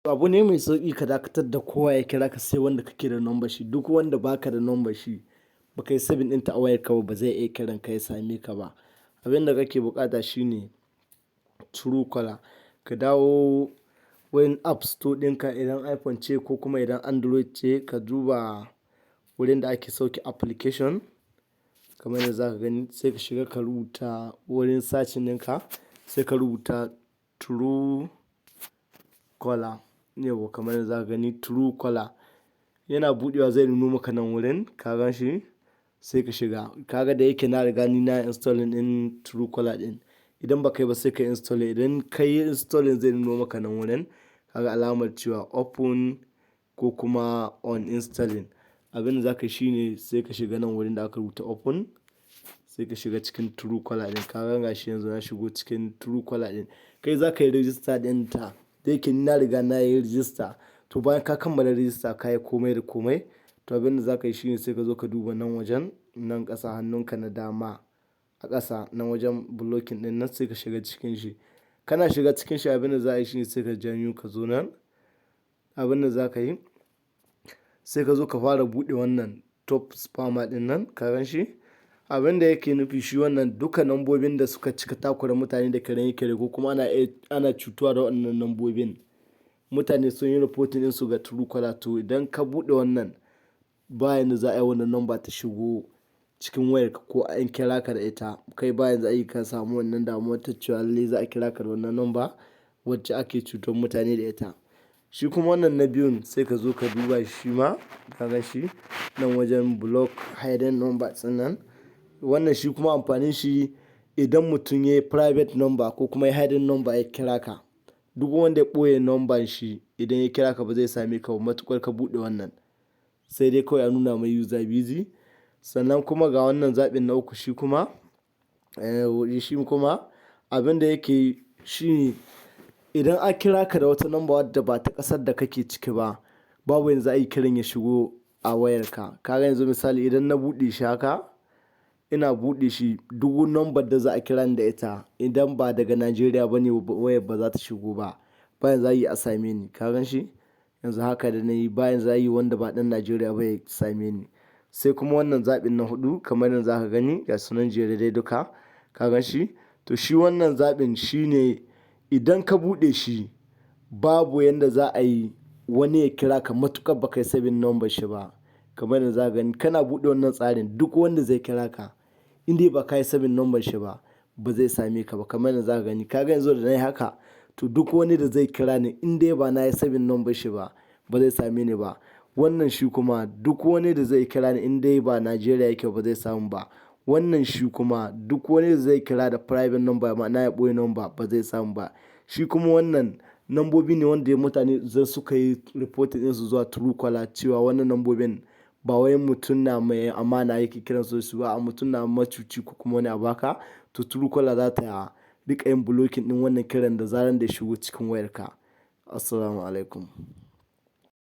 Abu ne mai sauƙi ka dakatar da kowa ya kira ka sai wanda kake da number shi. Duk wanda baka da number shi ba kai saving ɗinta a wayarka ba zai iya kiran ka ya same ka ba. Abin da kake buƙata shine Truecaller. Ka dawo wurin App Store ɗinka idan iPhone ce ko kuma idan Android ce ka duba wurin da ake sauke application kamar yadda za ka gani sai ka shiga ka rubuta wurin searching ɗinka sai ka rubuta Truecaller. Yauwa kamar yadda za ka gani Truecaller yana buɗewa zai nuno maka nan wurin ka gan shi sai ka shiga. Kaga da yake na riga ni na installing ɗin Truecaller ɗin. Idan ba kai ba sai ka install. Idan ka yi installing zai nuno maka nan wurin kaga alamar cewa open ko kuma uninstalling. Abin da za ka yi shine sai ka shiga nan wurin da aka rubuta open sai ka shiga cikin Truecaller ɗin. Ka ga gashi yanzu na shigo cikin Truecaller ɗin. Kai za ka yi register ɗinta. Da yake ni na riga na yi register. To bayan ka kammala register ka yi komai da komai. To abin da za ka yi shine sai ka zo ka duba nan wajen nan ƙasa hannunka na dama a ƙasa nan wajen blocking ɗin nan sai ka shiga cikin shi. Kana shiga cikin shi abin da za a yi shine sai ka janyo ka zo nan. Abin da za ka yi sai ka zo ka fara buɗe wannan top spammer ɗin nan ka gan shi. Abin da yake nufi shi wannan duka nambobin da suka cika takura mutane da kire-kire ko kuma ana cutuwa da waɗannan nambobin. Mutane sun yi reporting ɗinsu ga Truecaller. To idan ka buɗe wannan bayan da za a yi wannan number ta shigo cikin wayarka ko an kira ka da ita. Kai bayan za a yi ka samu wannan damuwar ta cewa lallai za a kira ka da wannan number wacce ake cutar mutane da ita. Shi kuma wannan na biyun sai ka zo ka duba shi ma ka gan shi nan wajen block hidden numbers nan. Wannan shi kuma amfanin shi idan mutum ya yi private number ko kuma ya hidden number ya kira ka. Duk wanda ya ɓoye number shi idan ya kira ka ba zai same ka ba matuƙar ka buɗe wannan. Sai dai kawai a nuna mai user busy. Sannan kuma ga wannan zaɓin na uku shi kuma abin da yake shi idan an kira ka da wata number wadda ba ta ƙasar da kake ciki ba babu yanda za a yi kiran ya shigo a wayarka. Ka ga yanzu misali idan na buɗe shi haka ina buɗe shi duk number da za a kira ni da ita idan ba daga Najeriya ba ne wayar ba za ta shigo ba. Bayan za a yi a same ni ka gan shi yanzu haka da na yi bayan za a yi wanda ba ɗan Najeriya ba ya same ni. Sai kuma wannan zaɓin na huɗu kamar yadda za ka gani ga sunan jere dai duka ka gan shi. To shi wannan zaɓin shine idan ka buɗe shi babu yanda za a yi wani ya kira ka matuƙar ba kai saving number shi ba. Kamar yadda za ka gani kana buɗe wannan tsarin duk wanda zai kira ka in dai ba ka yi saving number shi ba ba zai same ka ba. Kamar yadda za ka gani ka ga yanzu da na yi haka to duk wani da zai kira ni in dai ba na yi saving number shi ba ba zai same ni ba. Wannan shi kuma duk wani da zai kira ni in dai ba Najeriya yake ba zai samu ba. Wannan shi kuma duk wani da zai kira da private number ma'ana ya ɓoye number ba zai samu ba. Shi kuma wannan nambobi ne wanda mutane suka yi reporting ɗinsu zuwa Truecaller cewa wannan nambobin ba wai mutum na mai amana yake kiransu su ba a mutum na macuci ko kuma wani abu haka. To Truecaller za ta riƙa yin blocking ɗin wannan kiran da zarar da ya shigo cikin wayarka. Assalamu alaikum.